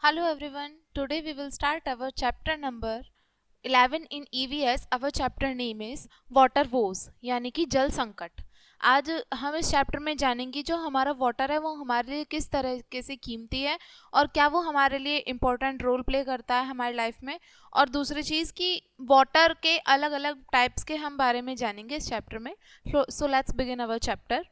Hello everyone. Today we will start our chapter number 11 in EVS. Our chapter name is Water Woes यानी कि जल संकट. आज हम इस चैप्टर में जानेंगे जो हमारा वाटर है वो हमारे लिए किस तरीके से कीमती है और क्या वो हमारे लिए इम्पोर्टेंट रोल प्ले करता है हमारी लाइफ में. और दूसरी चीज़ कि वाटर के अलग अलग टाइप्स के हम बारे में जानेंगे इस चैप्टर में. So let's begin our chapter.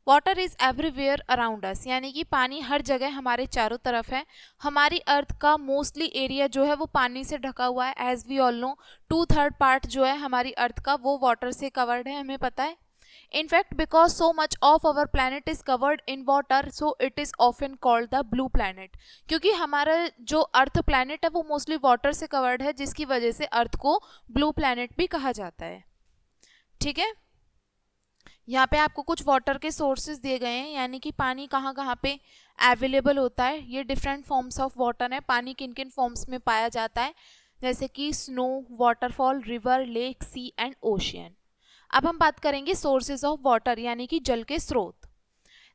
Water is everywhere around us यानी कि पानी हर जगह हमारे चारों तरफ है. हमारी अर्थ का मोस्टली एरिया जो है वो पानी से ढका हुआ है. As we all know 2/3 part जो है हमारी अर्थ का वो वाटर से कवर्ड है, हमें पता है. In fact because so much of our planet is covered in water so it is often called the blue planet. क्योंकि हमारा जो अर्थ प्लानट है वो मोस्टली वाटर से कवर्ड है जिसकी वजह से अर्थ को ब्लू प्लानट भी कहा जाता है. ठीक है. यहाँ पे आपको कुछ वाटर के सोर्सेज दिए गए हैं यानी कि पानी कहाँ कहाँ पे अवेलेबल होता है. ये डिफरेंट फॉर्म्स ऑफ वाटर है. पानी किन किन फॉर्म्स में पाया जाता है जैसे कि snow, waterfall, river, lake, sea and ocean. अब हम बात करेंगे सोर्सेज ऑफ वाटर यानी कि जल के स्रोत.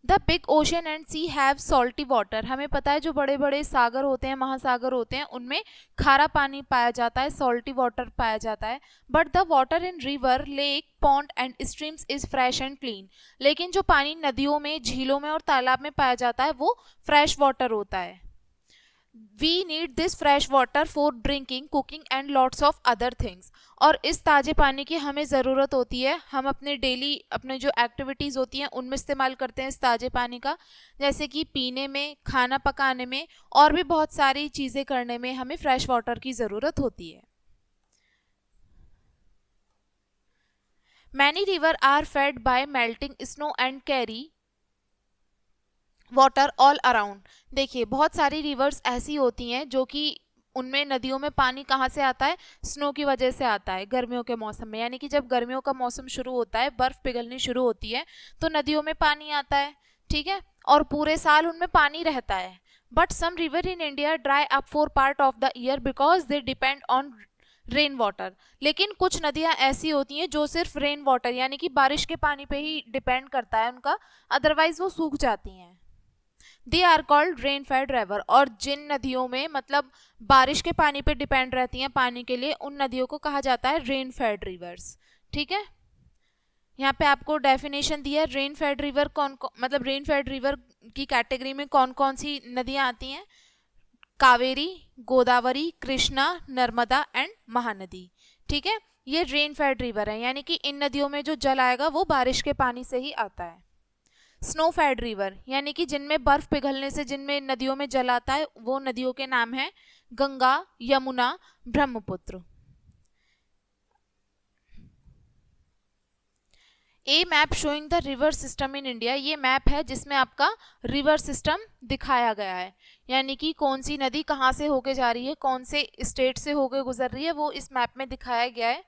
The big ocean and sea have salty water. हमें पता है जो बड़े बड़े सागर होते हैं, महासागर होते हैं, उनमें खारा पानी पाया जाता है, सॉल्टी वाटर पाया जाता है. But the water in river, lake, pond and streams is fresh and clean. लेकिन जो पानी नदियों में, झीलों में और तालाब में पाया जाता है वो फ्रेश वाटर होता है. We need this fresh water for drinking, cooking and lots of other things. और इस ताज़े पानी की हमें ज़रूरत होती है. हम अपने डेली अपने जो एक्टिविटीज़ होती हैं उनमें इस्तेमाल करते हैं इस ताज़े पानी का, जैसे कि पीने में, खाना पकाने में और भी बहुत सारी चीज़ें करने में हमें फ्रेश वाटर की ज़रूरत होती है. Many river are fed by melting snow and carry water all around. देखिए बहुत सारी रिवर्स ऐसी होती हैं जो कि उनमें नदियों में पानी कहाँ से आता है, स्नो की वजह से आता है गर्मियों के मौसम में. यानी कि जब गर्मियों का मौसम शुरू होता है, बर्फ पिघलनी शुरू होती है तो नदियों में पानी आता है. ठीक है. और पूरे साल उनमें पानी रहता है. But some river in India dry up for part of the year because they depend on rain water. लेकिन कुछ नदियां ऐसी होती हैं जो सिर्फ रेन वाटर यानी कि बारिश के पानी पे ही डिपेंड करता है उनका, अदरवाइज वो सूख जाती हैं. They are called rain fed river. और जिन नदियों में मतलब बारिश के पानी पे डिपेंड रहती हैं पानी के लिए, उन नदियों को कहा जाता है रेन फेड रिवर्स. ठीक है. यहाँ पे आपको डेफिनेशन दिया है रेन फेड रिवर मतलब रेन फेड रिवर की कैटेगरी में कौन कौन सी नदियाँ आती हैं. कावेरी, गोदावरी, कृष्णा, नर्मदा एंड महानदी. ठीक है. ये रेन फेड रिवर है यानी कि इन नदियों में जो जल आएगा वो बारिश के पानी से ही आता है. स्नो फेड रिवर यानी कि जिनमें बर्फ पिघलने से जिनमें नदियों में जल आता है वो नदियों के नाम है Ganga, Yamuna, Brahmaputra. A map showing the river system in India. ये मैप है जिसमें आपका रिवर सिस्टम दिखाया गया है यानी कि कौन सी नदी कहाँ से होके जा रही है, कौन से स्टेट से होके गुजर रही है, वो इस मैप में दिखाया गया है.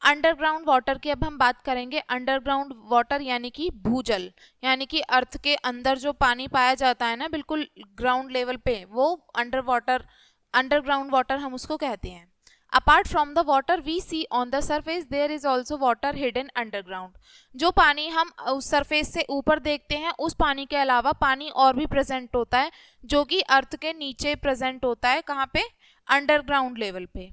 अंडरग्राउंड वाटर की अब हम बात करेंगे. अंडरग्राउंड वाटर यानी कि भूजल यानी कि अर्थ के अंदर जो पानी पाया जाता है ना बिल्कुल ग्राउंड लेवल पे, वो अंडरग्राउंड वाटर हम उसको कहते हैं. Apart from the water we see on the surface there is also water hidden underground. जो पानी हम उस सरफेस से ऊपर देखते हैं उस पानी के अलावा पानी और भी प्रेजेंट होता है जो कि अर्थ के नीचे प्रेजेंट होता है. कहाँ पे? अंडरग्राउंड लेवल पे.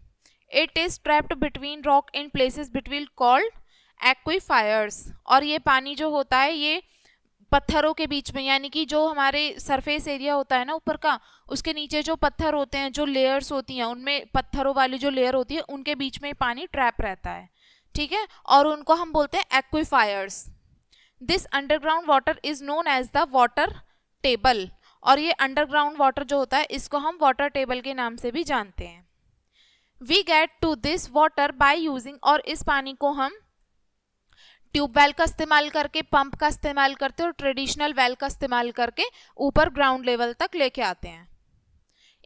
It is trapped between rock in places between called aquifers. और ये पानी जो होता है ये पत्थरों के बीच में यानी कि जो हमारे सरफेस एरिया होता है ना ऊपर का, उसके नीचे जो पत्थर होते हैं, जो लेयर्स होती हैं, उनमें पत्थरों वाली जो लेयर होती है उनके बीच में पानी ट्रैप रहता है. ठीक है. और उनको हम बोलते हैं aquifers. This underground water is known as the water table. और ये अंडरग्राउंड वाटर जो होता है इसको हम वाटर टेबल के नाम से भी जानते हैं. We get to this water by using. और इस पानी को हम ट्यूबवेल का इस्तेमाल करके, पंप का इस्तेमाल करते हैं और ट्रेडिशनल वेल का इस्तेमाल करके ऊपर ग्राउंड लेवल तक लेके आते हैं.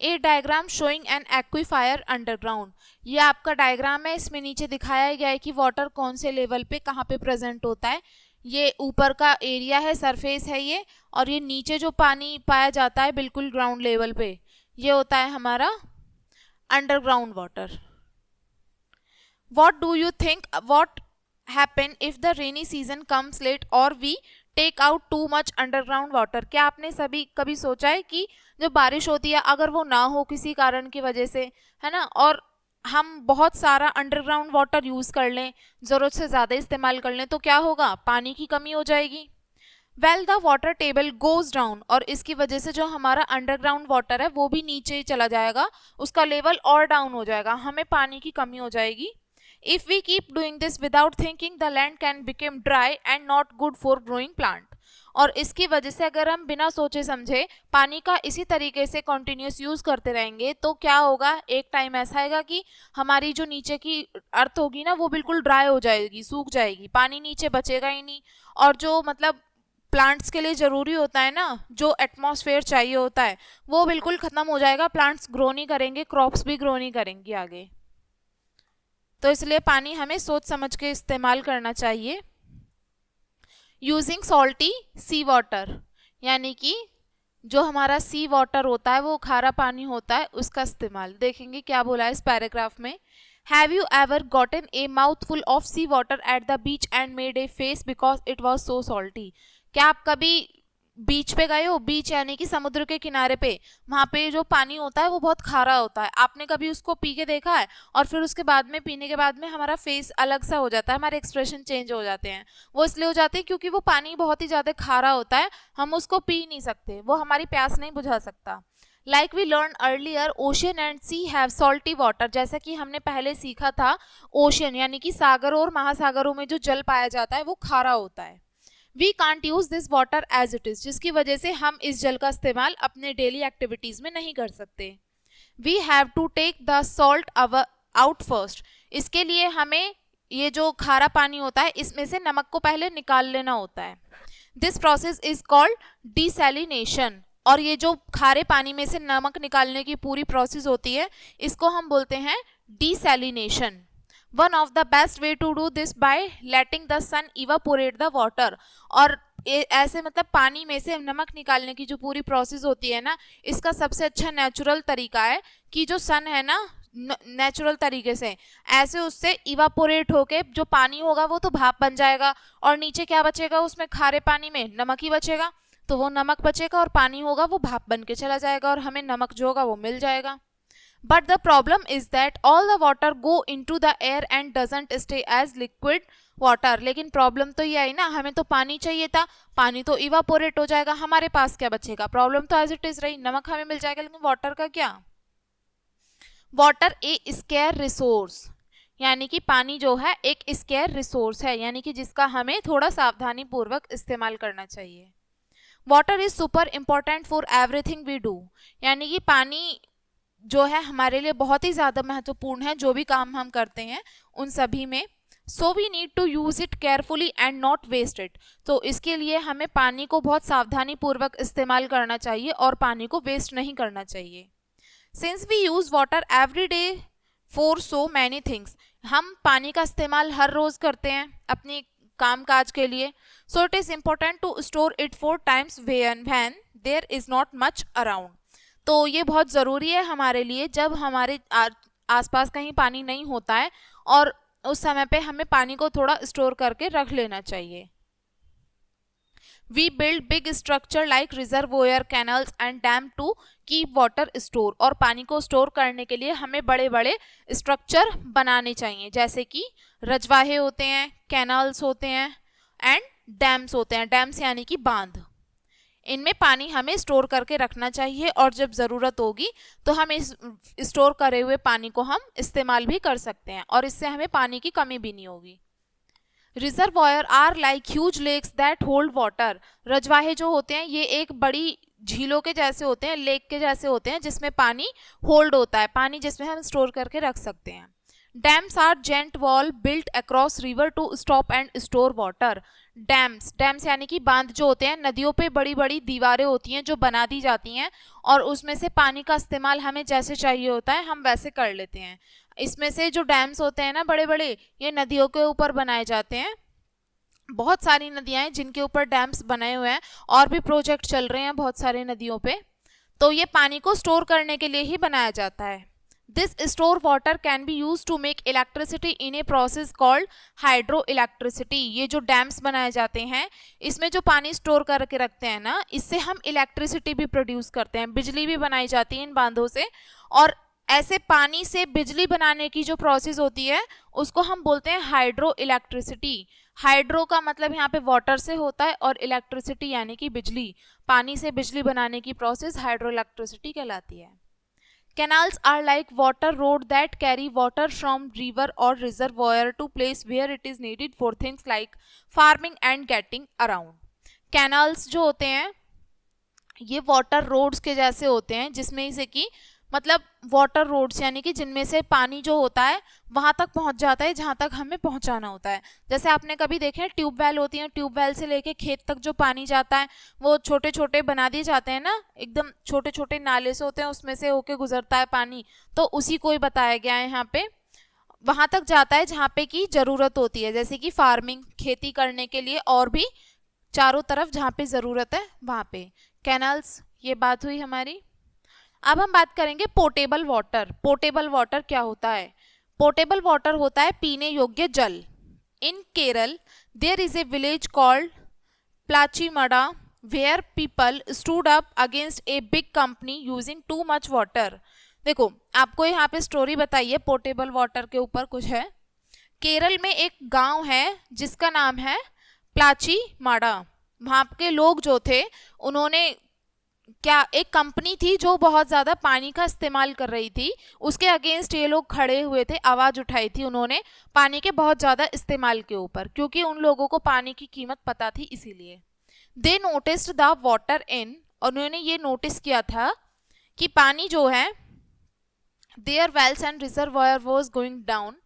ए डायग्राम शोइंग एन एक्वीफायर अंडरग्राउंड. ये आपका डायग्राम है. इसमें नीचे दिखाया गया है कि वाटर कौन से लेवल पे कहाँ पे प्रेजेंट होता है. ये ऊपर का एरिया है, सरफेस है ये. और ये नीचे जो पानी पाया जाता है बिल्कुल ग्राउंड लेवल पे, ये होता है हमारा underground water. What do you think what happen if the rainy season comes late or we take out too much underground water. क्या आपने सभी कभी सोचा है कि जब बारिश होती है अगर वो ना हो किसी कारण की वजह से, है ना, और हम बहुत सारा अंडरग्राउंड वाटर यूज कर लें, जरूरत से ज्यादा इस्तेमाल कर लें, तो क्या होगा, पानी की कमी हो जाएगी। Well the water table goes down, और इसकी वजह से जो हमारा अंडरग्राउंड वाटर है वो भी नीचे चला जाएगा, उसका लेवल और डाउन हो जाएगा, हमें पानी की कमी हो जाएगी। If we keep doing this without thinking the land can become dry and not good for growing plant. और इसकी वजह से अगर हम बिना सोचे समझे पानी का इसी तरीके से कंटिन्यूस यूज करते रहेंगे तो क्या होगा, एक टाइम ऐसा आएगा कि हमारी जो नीचे की अर्थ होगी ना वो बिल्कुल ड्राई हो जाएगी, सूख जाएगी, पानी नीचे बचेगा ही नहीं। और जो मतलब प्लांट्स के लिए ज़रूरी होता है ना, जो एटमॉस्फेयर चाहिए होता है, वो बिल्कुल ख़त्म हो जाएगा, प्लांट्स ग्रो नहीं करेंगे, क्रॉप्स भी ग्रो नहीं करेंगी आगे। तो इसलिए पानी हमें सोच समझ के इस्तेमाल करना चाहिए। यूजिंग सॉल्टी सी वाटर, यानी कि जो हमारा सी वाटर होता है वो खारा पानी होता है, उसका इस्तेमाल देखेंगे क्या बोला है इस पैराग्राफ में। Have you ever gotten a mouthful of sea water at the beach and made a face because it was so salty. क्या आप कभी बीच पे गए हो, बीच यानी कि समुद्र के किनारे पे, वहां पे जो पानी होता है वो बहुत खारा होता है, आपने कभी उसको पी के देखा है, और फिर उसके बाद में पीने के बाद में हमारा फेस अलग सा हो जाता है, हमारे एक्सप्रेशन चेंज हो जाते हैं। वो इसलिए हो जाते हैं क्योंकि वो पानी बहुत ही ज्यादा खारा होता है, हम उसको पी नहीं सकते, वो हमारी प्यास नहीं बुझा सकता। Like we learn earlier ocean and sea have salty water, जैसा कि हमने पहले सीखा था, ओशियन यानी कि सागरों और महासागरों में जो जल पाया जाता है वो खारा होता है। We can't use this water as it is, जिसकी वजह से हम इस जल का इस्तेमाल अपने डेली एक्टिविटीज में नहीं कर सकते। We have to take the salt out first, इसके लिए हमें ये जो खारा पानी होता है इसमें से नमक को पहले निकाल लेना होता है। This process is called desalination, और ये जो खारे पानी में से नमक निकालने की पूरी प्रोसेस होती है इसको हम बोलते हैं desalination. One of the best way to do this by letting the sun evaporate the water, और ऐसे मतलब पानी में से नमक निकालने की जो पूरी प्रोसेस होती है ना, इसका सबसे अच्छा नेचुरल तरीका है कि जो सन है ना, नेचुरल तरीके से ऐसे उससे इवापोरेट होके जो पानी होगा वो तो भाप बन जाएगा, और नीचे क्या बचेगा, उसमें खारे पानी में नमक ही बचेगा, तो वो नमक बचेगा और पानी होगा वो भाप बन के चला जाएगा और हमें नमक जो होगा वो मिल जाएगा। But the problem is that all the water go into the air and doesn't stay as liquid water। लेकिन प्रॉब्लम तो ये आई ना, हमें तो पानी चाहिए था, पानी तो इवापोरेट हो जाएगा, हमारे पास क्या बचेगा, प्रॉब्लम तो एज इट इज रही, नमक हमें मिल जाएगा लेकिन वाटर का क्या। वाटर ए स्केयर रिसोर्स, यानी कि पानी जो है एक स्केयर रिसोर्स है, यानी कि जिसका हमें थोड़ा सावधानी पूर्वक इस्तेमाल करना चाहिए। Water is super important for everything we do, यानी कि पानी जो है हमारे लिए बहुत ही ज़्यादा महत्वपूर्ण है, जो भी काम हम करते हैं उन सभी में। So we need to use it carefully and not waste it, तो इसके लिए हमें पानी को बहुत सावधानी पूर्वक इस्तेमाल करना चाहिए और पानी को वेस्ट नहीं करना चाहिए। Since we use water every day for so many things, हम पानी का इस्तेमाल हर रोज़ करते हैं अपनी काम काज के लिए, so it is important to store it for times when there is not much around. तो ये बहुत ज़रूरी है हमारे लिए जब हमारे आसपास कहीं पानी नहीं होता है, और उस समय पे हमें पानी को थोड़ा स्टोर करके रख लेना चाहिए। We build big structure like reservoir, canals and dam to keep water store, और पानी को स्टोर करने के लिए हमें बड़े बड़े स्ट्रक्चर बनाने चाहिए, जैसे कि रजवाहे होते हैं, कैनल्स होते हैं एंड डैम्स होते हैं, डैम्स यानी कि बांध। इनमें पानी हमें स्टोर करके रखना चाहिए और जब ज़रूरत होगी तो हम इस स्टोर करे हुए पानी को हम इस्तेमाल भी कर सकते हैं और इससे हमें पानी की कमी भी नहीं होगी। Reservoirs are like huge lakes that hold water, रजवाहे जो होते हैं ये एक बड़ी झीलों के जैसे होते हैं, लेक के जैसे होते हैं जिसमें पानी होल्ड होता है, पानी जिसमें हम स्टोर करके रख सकते हैं। Dams are giant wall built across river to stop and store water, dams यानी कि बांध जो होते हैं, नदियों पे बड़ी बड़ी दीवारें होती हैं जो बना दी जाती हैं और उसमें से पानी का इस्तेमाल हमें जैसे चाहिए होता है हम वैसे कर लेते हैं। इसमें से जो डैम्स होते हैं ना बड़े बड़े, ये नदियों के ऊपर बनाए जाते हैं, बहुत सारी नदियां हैं जिनके ऊपर डैम्स बनाए हुए हैं और भी प्रोजेक्ट चल रहे हैं बहुत सारी नदियों पे, तो ये पानी को स्टोर करने के लिए ही बनाया जाता है। This store water can be use to make electricity in a process called hydro electricity. ये जो डैम्स बनाए जाते हैं, इसमें जो पानी स्टोर करके रखते हैं ना, इससे हम इलेक्ट्रिसिटी भी प्रोड्यूस करते हैं, बिजली भी बनाई जाती है इन बांधों से। और ऐसे पानी से बिजली बनाने की जो प्रोसेस होती है उसको हम बोलते हैं हाइड्रो इलेक्ट्रिसिटी। हाइड्रो का मतलब यहाँ पे वाटर से होता है और इलेक्ट्रिसिटी यानी कि बिजली, पानी से बिजली बनाने की प्रोसेस हाइड्रो इलेक्ट्रिसिटी कहलाती है। Canals are like water road that carry water from river or reservoir to place where it is needed for things like farming and getting around. Canals जो होते हैं ये वाटर रोड्स के जैसे होते हैं, जिसमें से कि मतलब वाटर रोड्स यानी कि जिनमें से पानी जो होता है वहां तक पहुंच जाता है जहां तक हमें पहुंचाना होता है। जैसे आपने कभी देखे हैं ट्यूबवेल होती हैं, ट्यूबवेल से लेके खेत तक जो पानी जाता है वो छोटे छोटे बना दिए जाते हैं ना, एकदम छोटे छोटे नाले से होते हैं, उसमें से होके गुजरता है पानी। तो उसी को ही बताया गया है यहाँ पे, वहां तक जाता है जहाँ पे की जरूरत होती है, जैसे कि फार्मिंग खेती करने के लिए, और भी चारों तरफ जहाँ पे जरूरत है वहां पे कैनल्स। ये बात हुई हमारी। अब हम बात करेंगे पोर्टेबल वाटर। पोर्टेबल वाटर क्या होता है? पोर्टेबल वाटर होता है पीने योग्य जल। In Kerala there is a village called Plachimada where people stood up against a big company using too much water. देखो आपको यहाँ पे स्टोरी बताइए पोर्टेबल वाटर के ऊपर कुछ है। केरल में एक गांव है जिसका नाम है प्लाचीमड़ा। वहां के लोग जो थे उन्होंने क्या, एक कंपनी थी जो बहुत ज़्यादा पानी का इस्तेमाल कर रही थी, उसके अगेंस्ट ये लोग खड़े हुए थे, आवाज़ उठाई थी उन्होंने पानी के बहुत ज़्यादा इस्तेमाल के ऊपर, क्योंकि उन लोगों को पानी की कीमत पता थी इसीलिए। They noticed the water in, उन्होंने ये नोटिस किया था कि पानी जो है there wells and reservoir was going down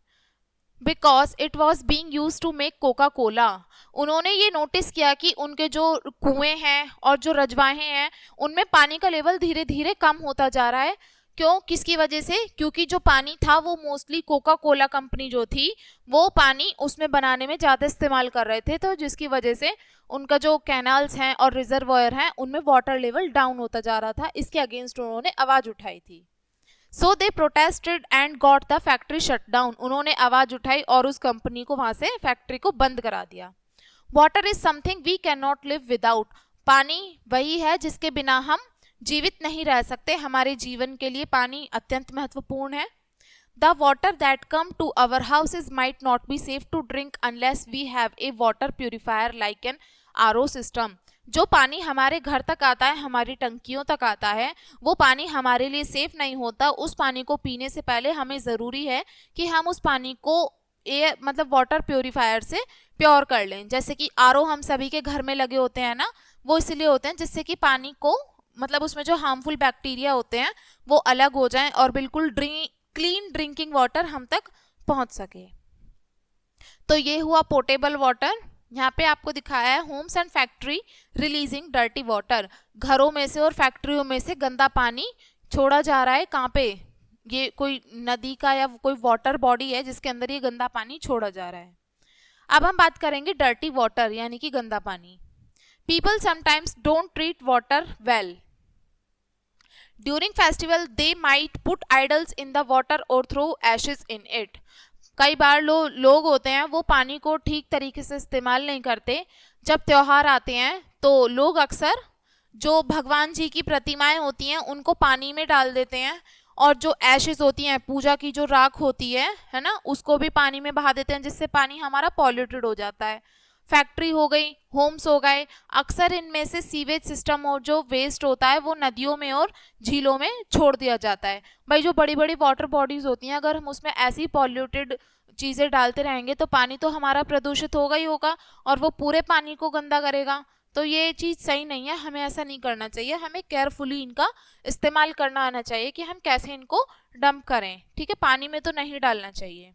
because it was being use to make Coca Cola. उन्होंने ये नोटिस किया कि उनके जो कुएं हैं और जो रजवाहें हैं उनमें पानी का लेवल धीरे धीरे कम होता जा रहा है। क्यों, किसकी वजह से? क्योंकि जो पानी था वो मोस्टली कोका कोला कंपनी जो थी वो पानी उसमें बनाने में ज़्यादा इस्तेमाल कर रहे थे, तो जिसकी वजह से उनका जो कैनाल्स हैं और रिजर्वायर हैं उनमें वाटर लेवल डाउन होता जा रहा था। इसके अगेंस्ट उन्होंने आवाज़ उठाई थी। So they protested and got the factory shut down. उन्होंने आवाज उठाई और उस कंपनी को वहां से फैक्ट्री को बंद करा दिया। Water is something we can not live without. पानी वही है जिसके बिना हम जीवित नहीं रह सकते, हमारे जीवन के लिए पानी अत्यंत महत्वपूर्ण है। The water that come to our houses might not be safe to drink unless we have a water purifier like an RO system. जो पानी हमारे घर तक आता है, हमारी टंकियों तक आता है, वो पानी हमारे लिए सेफ नहीं होता। उस पानी को पीने से पहले हमें ज़रूरी है कि हम उस पानी को एयर मतलब वाटर प्योरीफायर से प्योर कर लें। जैसे कि आरओ हम सभी के घर में लगे होते हैं ना, वो इसलिए होते हैं जिससे कि पानी को मतलब उसमें जो हार्मफुल बैक्टीरिया होते हैं वो अलग हो जाएं और बिल्कुल क्लीन ड्रिंकिंग वाटर हम तक पहुंच सके। तो ये हुआ पोर्टेबल वाटर। यहाँ पे आपको दिखाया है homes and factory releasing dirty water. घरों में से और फैक्ट्रियों में से गंदा पानी छोड़ा जा रहा है। कहाँ पे? ये कोई नदी का या कोई वाटर बॉडी है जिसके अंदर ये गंदा पानी छोड़ा जा रहा है। अब हम बात करेंगे डर्टी वाटर यानी कि गंदा पानी। People sometimes don't treat water well. During festival they might put idols in the water और थ्रो एशेज इन इट। कई बार लोग होते हैं वो पानी को ठीक तरीके से इस्तेमाल नहीं करते। जब त्योहार आते हैं तो लोग अक्सर जो भगवान जी की प्रतिमाएं होती हैं उनको पानी में डाल देते हैं, और जो एशेज होती हैं, पूजा की जो राख होती है ना, उसको भी पानी में बहा देते हैं, जिससे पानी हमारा पॉल्यूटेड हो जाता है। फैक्ट्री हो गई, होम्स हो गए, अक्सर इनमें से सीवेज सिस्टम और जो वेस्ट होता है वो नदियों में और झीलों में छोड़ दिया जाता है। भाई जो बड़ी बड़ी वाटर बॉडीज होती हैं, अगर हम उसमें ऐसी पॉल्यूटेड चीज़ें डालते रहेंगे तो पानी तो हमारा प्रदूषित होगा ही होगा और वो पूरे पानी को गंदा करेगा। तो ये चीज़ सही नहीं है, हमें ऐसा नहीं करना चाहिए। हमें केयरफुली इनका इस्तेमाल करना आना चाहिए कि हम कैसे इनको डंप करें। ठीक है, पानी में तो नहीं डालना चाहिए।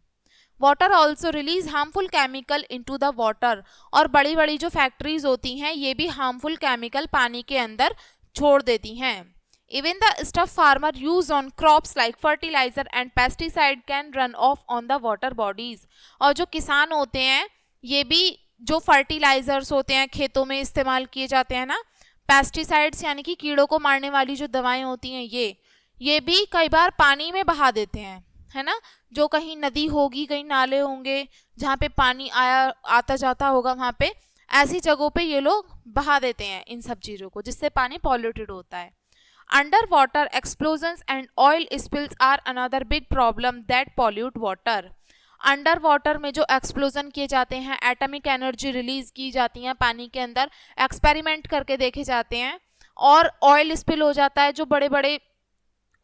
Water also release harmful chemical into the water. और बड़ी बड़ी जो फैक्ट्रीज होती हैं ये भी हार्मफुल केमिकल पानी के अंदर छोड़ देती हैं। Even the stuff farmer use on crops like fertiliser and pesticide can run off on the water bodies. और जो किसान होते हैं ये भी जो फर्टिलाइजर्स होते हैं खेतों में इस्तेमाल किए जाते हैं ना, पेस्टिसाइड्स यानी कि कीड़ों को मारने वाली जो दवाएं होती हैं ये भी कई बार पानी में बहा देते हैं, है ना। जो कहीं नदी होगी, कहीं नाले होंगे जहाँ पे पानी आया आता जाता होगा, वहाँ पे ऐसी जगहों पे ये लोग बहा देते हैं इन सब चीज़ों को, जिससे पानी पॉल्यूटेड होता है। Underwater explosions and oil spills are another big problem that pollute water. Under water में जो एक्सप्लोजन किए जाते हैं, एटॉमिक एनर्जी रिलीज की जाती है पानी के अंदर, एक्सपेरिमेंट करके देखे जाते हैं, और ऑयल स्पिल हो जाता है। जो बड़े बड़े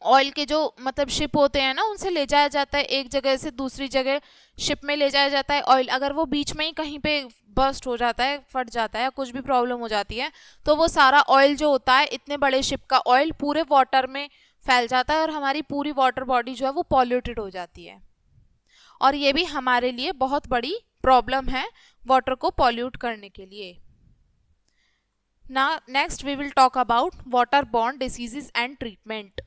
ऑयल के जो मतलब शिप होते हैं ना, उनसे ले जाया जाता है एक जगह से दूसरी जगह, शिप में ले जाया जाता है ऑयल। अगर वो बीच में ही कहीं पे बस्ट हो जाता है, फट जाता है, कुछ भी प्रॉब्लम हो जाती है, तो वो सारा ऑयल जो होता है, इतने बड़े शिप का ऑयल पूरे वाटर में फैल जाता है, और हमारी पूरी वाटर बॉडी जो है वो पॉल्यूटेड हो जाती है। और ये भी हमारे लिए बहुत बड़ी प्रॉब्लम है, वाटर को पॉल्यूट करने के लिए। ना next we will talk about water borne diseases and treatment,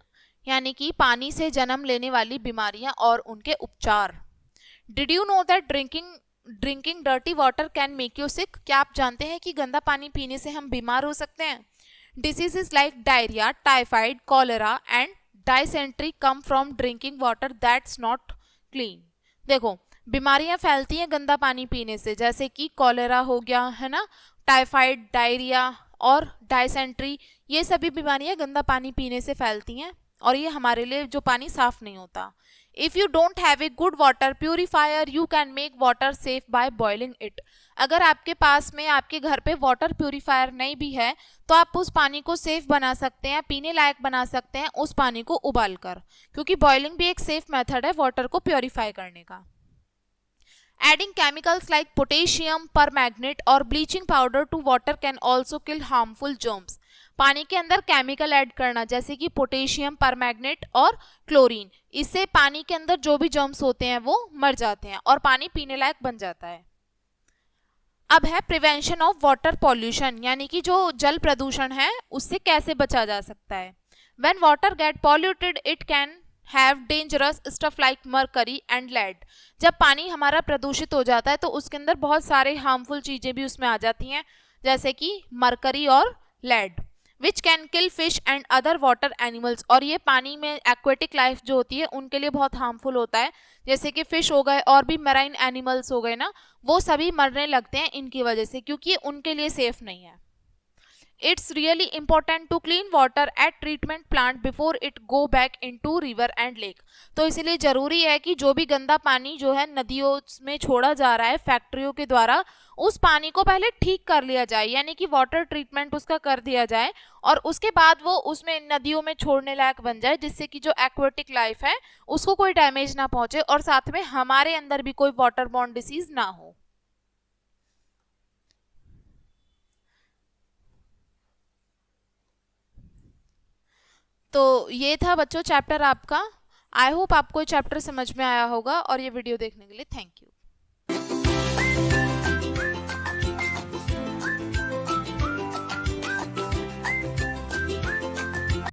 यानी कि पानी से जन्म लेने वाली बीमारियां और उनके उपचार। Did you know that drinking dirty water can make you sick? क्या आप जानते हैं कि गंदा पानी पीने से हम बीमार हो सकते हैं? Diseases like diarrhoea, typhoid, cholera and dysentery come from drinking water that's not clean. देखो, बीमारियां फैलती हैं गंदा पानी पीने से, जैसे कि कॉलेरा हो गया, है ना, टाइफाइड, डायरिया और डायसेंट्री, ये सभी बीमारियां गंदा पानी पीने से फैलती हैं, और ये हमारे लिए जो पानी साफ नहीं होता। If you don't have a good water purifier you can make water safe by boiling it. अगर आपके पास में आपके घर पे वाटर प्यूरिफायर नहीं भी है, तो आप उस पानी को सेफ बना सकते हैं, पीने लायक बना सकते हैं उस पानी को उबाल कर, क्योंकि बॉइलिंग भी एक सेफ मेथड है वाटर को प्योरीफाई करने का। Adding chemicals like potassium permanganate or bleaching powder to water can also kill harmful germs. पानी के अंदर केमिकल ऐड करना, जैसे कि पोटेशियम परमैग्नेट और क्लोरीन, इससे पानी के अंदर जो भी जर्म्स होते हैं वो मर जाते हैं और पानी पीने लायक बन जाता है। अब है प्रिवेंशन ऑफ वाटर पॉल्यूशन, यानी कि जो जल प्रदूषण है उससे कैसे बचा जा सकता है। When water get polluted it can have dangerous stuff like mercury and lead. जब पानी हमारा प्रदूषित हो जाता है तो उसके अंदर बहुत सारे हार्मफुल चीज़ें भी उसमें आ जाती हैं, जैसे कि मरकरी और lead, which can kill fish and other water animals. और ये पानी में एक्वेटिक लाइफ जो होती है उनके लिए बहुत हार्मफुल होता है, जैसे कि फिश हो गए और भी मराइन एनिमल्स हो गए ना, वो सभी मरने लगते हैं इनकी वजह से, क्योंकि ये उनके लिए सेफ नहीं है। It's really important to clean water at treatment plant before it go back into river and lake. तो इसलिए ज़रूरी है कि जो भी गंदा पानी जो है नदियों में छोड़ा जा रहा है फैक्ट्रियों के द्वारा, उस पानी को पहले ठीक कर लिया जाए, यानी कि वाटर ट्रीटमेंट उसका कर दिया जाए, और उसके बाद वो उसमें नदियों में छोड़ने लायक बन जाए, जिससे कि जो एक्वेटिक लाइफ है उसको कोई डैमेज ना पहुंचे, और साथ में हमारे अंदर भी कोई वाटर बॉर्न डिसीज ना हो। तो ये था बच्चों चैप्टर आपका। आई होप आपको ये चैप्टर समझ में आया होगा, और ये वीडियो देखने के लिए थैंक यू।